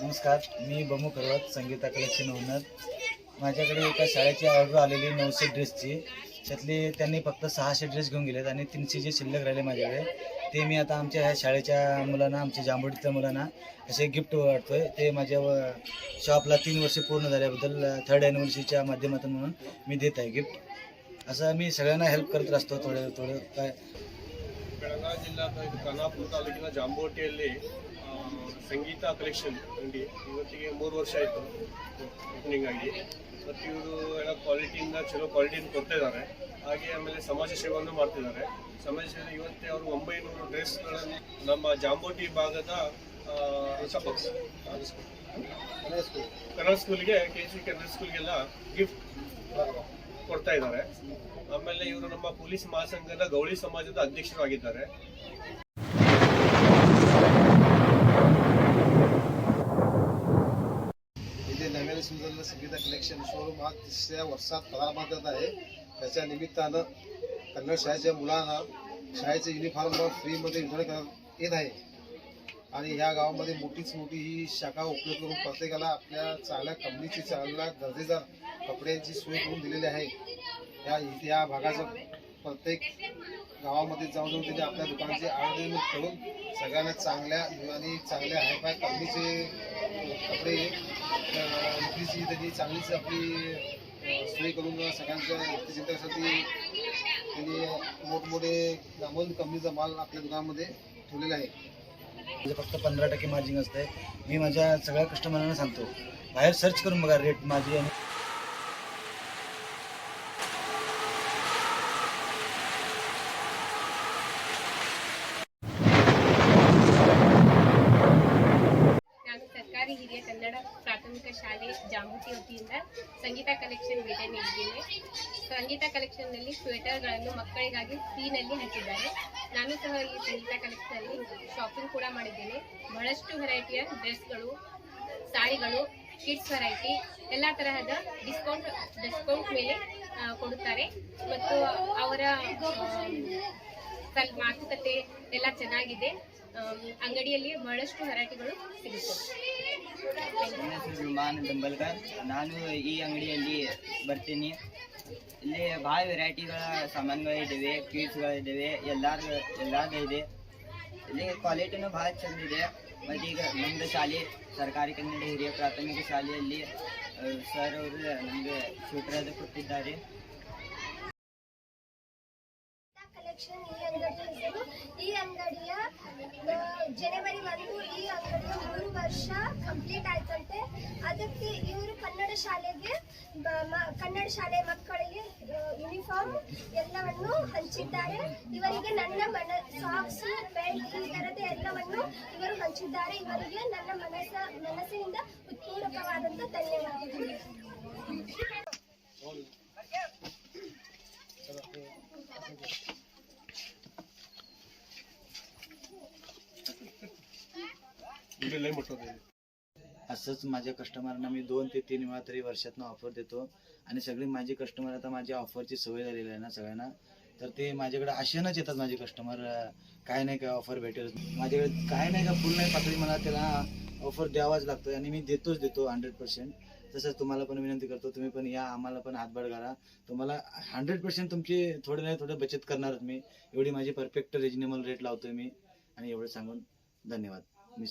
नमस्कार, मी बमू खरवत, Sangeeta collection owner. माझ्याकडे एका शाळेची ऑर्डर आलेली 900 ड्रेसची। त्यातले त्यांनी फक्त 600 ड्रेस घेऊन गेलेत आणि 300 जे शिल्लक राहिले माझ्याकडे ते मी आता आमच्या ह्या शाळेच्या मुलांना, आमच्या जांभोळीतल्या मुलांना असे गिफ्ट वाटतोय। ते माझ्या शॉपला 3 वर्ष पूर्ण झाल्याबद्दल 3rd ॲनिव्हर्सरीच्या माध्यमातून म्हणून मी देत आहे गिफ्ट। असं मी सगळ्यांना हेल्प करत असतो थोडं थोडं काय। ಬೆಳಗಾವಿ ಜಿಲ್ಲಾ ಖಾನಾಪುರ ತಾಲೂಕಿನ ಜಾಂಬೋಟಿಯಲ್ಲಿ ಸಂಗೀತ ಕಲೆಕ್ಷನ್ ಅಂಗಡಿ ಇವತ್ತಿಗೆ 3 ವರ್ಷ ಆಯಿತು ಓಪನಿಂಗ್ ಆಗಿ। ಮತ್ತು ಇವರು ಎಲ್ಲ ಕ್ವಾಲಿಟಿಯಿಂದ ಚಲೋ ಕ್ವಾಲಿಟಿನ ಕೊಡ್ತಾ ಇದ್ದಾರೆ, ಹಾಗೆ ಆಮೇಲೆ ಸಮಾಜ ಸೇವೆಯನ್ನು ಮಾಡ್ತಿದ್ದಾರೆ। ಸಮಾಜ ಸೇವೆ ಇವತ್ತೇ ಅವರು 900 ಡ್ರೆಸ್ಗಳನ್ನು ನಮ್ಮ ಜಾಂಬೋಟಿ ಭಾಗದ ಕನ್ನಡ ಸ್ಕೂಲ್ಗೆ KC ಕನ್ನಡ ಸ್ಕೂಲ್ಗೆಲ್ಲ ಗಿಫ್ಟ್ ಕೊಡ್ತಾ ಇದ್ದಾರೆ। ಆಮೇಲೆ ಇವರು ನಮ್ಮ ಪೊಲೀಸ್ ಮಹಾಸಂಘದ ಗೌಳಿ ಸಮಾಜದ ಅಧ್ಯಕ್ಷರಾಗಿದ್ದಾರೆ। इथे नव्याने सुरू संगीता कलेक्शन शोरूम हा 3ऱ्या वर्षात प्रारंभ करत आहे। त्याच्या निमित्तानं कन्नड शाळेच्या मुलांना शाळेचे युनिफॉर्म फ्रीमध्ये वितरण करण्यात येत आहे आणि ह्या गावामध्ये मोठीच मोठी ही शाखा उपलब्ध करून प्रत्येकाला आपल्या चांगल्या कंपनीची, चांगल्या दर्जेदार कपड्यांची सोय करून दिलेली आहे। या भागाचं प्रत्येक गावामध्ये जाऊन त्यांनी आपल्या दुकानाची ॲडव्हर्टाइजमेंट करून सगळ्यांना चांगल्या आणि चांगल्या हायफाय कंपनीचे कपडे विक्रीची त्यांनी चांगलीच आपली सोय करून सगळ्यांच्या चिंतेसाठी त्यांनी मोठमोठे नामवंत कंपनीचा माल आपल्या दुकानामध्ये ठेवलेला आहे। म्हणजे फक्त 15% मार्जिन असते। मी माझ्या सगळ्या कस्टमरांना सांगतो, बाहेर सर्च करून बघा रेट माझी। आणि ಸರ್ಕಾರಿ ಹಿರಿಯ ಕನ್ನಡ ಪ್ರಾಥಮಿಕ ಶಾಲೆ ಜಾಂಬೂಟಿ ವತಿಯಿಂದ ಸಂಗೀತ ಕಲೆಕ್ಷನ್ ಭೇಟಿ ನೀಡಿದ್ದೇನೆ। ಸಂಗೀತ ಕಲೆಕ್ಷನ್ನಲ್ಲಿ ಸ್ವೆಟರ್ಗಳನ್ನು ಮಕ್ಕಳಿಗಾಗಿ ಫ್ರೀನಲ್ಲಿ ಹಂಚಿದ್ದಾರೆ। ನಾನು ಸಹ ಈ ಸಂಗೀತ ಕಲೆಕ್ಷನ್ನಲ್ಲಿ ಶಾಪಿಂಗ್ ಕೂಡ ಮಾಡಿದ್ದೇನೆ। ಬಹಳಷ್ಟು ವೆರೈಟಿಯ ಡ್ರೆಸ್ಗಳು, ಸಾರಿಗಳು, ಕಿಡ್ಸ್ ವೆರೈಟಿ ಎಲ್ಲ ತರಹದ ಡಿಸ್ಕೌಂಟ್ ಮೇಲೆ ಕೊಡುತ್ತಾರೆ ಮತ್ತು ಅವರ ಮಾತುಕತೆ ಎಲ್ಲ ಚೆನ್ನಾಗಿದೆ। ಅಂಗಡಿಯಲ್ಲಿ ಬಹಳಷ್ಟು ವೆರೈಟಿಗಳು ಸಿಗುತ್ತವೆ। ವಿಮಾನ ದಂಬಲ್ಕರ್, ನಾನು ಈ ಅಂಗಡಿಯಲ್ಲಿ ಬರ್ತೀನಿ। ಇಲ್ಲಿ ಭಾಳ ವೆರೈಟಿಗಳ ಸಾಮಾನುಗಳಿದ್ದಾವೆ, ಕಿಡ್ಸ್ಗಳಿದ್ದಾವೆ, ಎಲ್ಲಾದು ಇದೆ। ಇಲ್ಲಿ ಕ್ವಾಲಿಟಿನೂ ಭಾಳ ಚಂದಿದೆ। ಮತ್ತು ಈಗ ನಮ್ಮದು ಶಾಲೆ ಸರ್ಕಾರಿ ಕನ್ನಡ ಹಿರಿಯ ಪ್ರಾಥಮಿಕ ಶಾಲೆಯಲ್ಲಿ ಸರ್ ಅವರು ನಮಗೆ ಸ್ವೆಟರ್ ಅದು ಕೊಟ್ಟಿದ್ದಾರೆ। ಈ ಅಂಗಡಿಯ ಜನವರಿ 1 ಈ ಅಂಗಡಿಯ 3 ವರ್ಷ ಕಂಪ್ಲೀಟ್ ಆಯ್ತಂತೆ। ಅದಕ್ಕೆ ಇವರು ಕನ್ನಡ ಶಾಲೆ ಮಕ್ಕಳಿಗೆ ಯೂನಿಫಾರ್ಮ್ ಎಲ್ಲವನ್ನು ಹಂಚಿದ್ದಾರೆ। ಇವರಿಗೆ ನನ್ನ ಸಾಕ್ಸ್, ಬೆಲ್ಟ್ ಈ ತರದ ಎಲ್ಲವನ್ನು ಇವರು ಹಂಚಿದ್ದಾರೆ। ಇವರಿಗೆ ನನ್ನ ಮನಸ್ಸಿನಿಂದ ಉತ್ಪೂರ್ವಕವಾದಂಥ ಧನ್ಯವಾದಗಳು। असंच माझ्या कस्टमरना मी 2 ते 3 वेळा तरी वर्षातनं ऑफर देतो आणि सगळे माझे कस्टमर आता माझ्या ऑफरची सवय झालेली आहे ना सगळ्यांना, तर ते माझ्याकडे आशेनंच येतात माझे कस्टमर। काय नाही काय ऑफर भेटेल माझ्याकडे, काय नाही का पूर्ण पातळी मला त्याला ऑफर द्यावाच लागतो आणि मी देतो 100%। तसंच तुम्हाला पण विनंती करतो, तुम्ही पण या, आम्हाला पण हातभार घाला। तुम्हाला 100% तुमची थोडे नाही थोडे बचत करणारच मी। एवढी माझी परफेक्ट रिजनेबल रेट लावतोय मी आणि एवढं सांगून धन्यवाद।